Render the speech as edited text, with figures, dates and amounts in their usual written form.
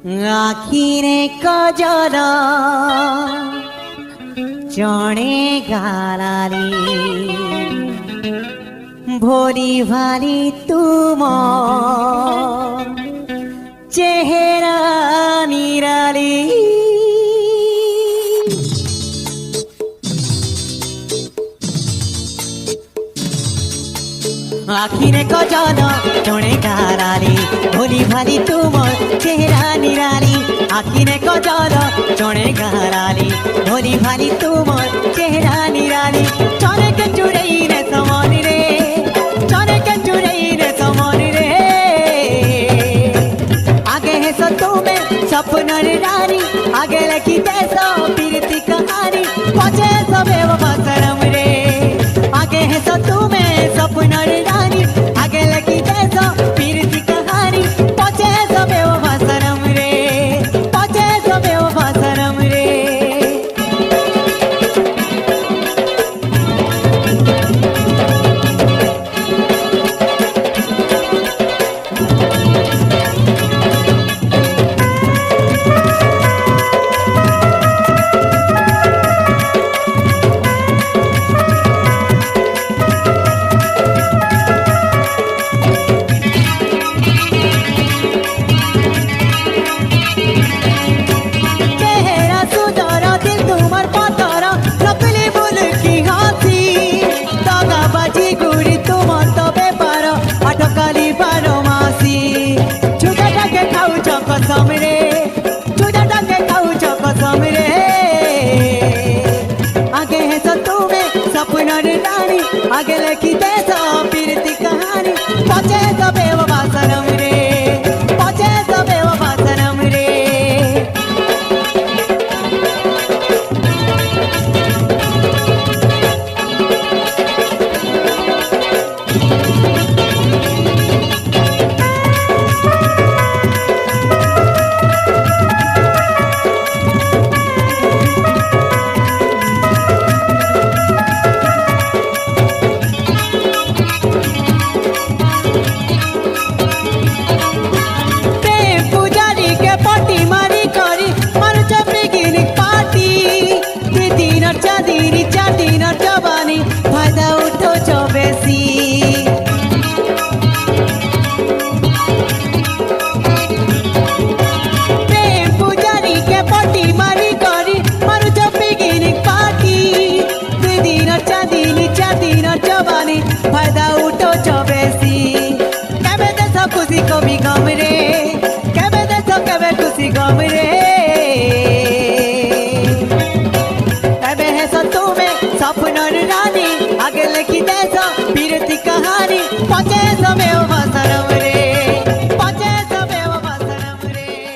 आखिरे causal चणे गालाली भोरी भाली तुम चेहरा निराली आखिरे कजल चणे गालाली भोरी भाली तुम चेहरा निराली आखिरे कजल चणे गालाली भोरी भाली तुम चेहरा निराली चने के चुड़ई रे समन रे चने के चुड़ई रे समन रे आगे है सो तुम्हें सपन रानी आगे लिखी देसो पीरती कहानी पचे सबे बसरम रे आगे है सो तुम्हें सपन रानी आगे लिखी देसो पीरती कहानी पचे सबे बसरम रे पचे सबे बसरम रे आगे लिखी देसो पीरती कहानी पचे सबे बसरम रे पचे सबे बसरम रे फायदा उठो चौबेसी केबे देसो खुशी कभी गम रे केबे देसो केबे खुशी गम रे केबे है सो तुम्हें सपन रानी आगे लिखी देसो पीरती कहानी पचे समय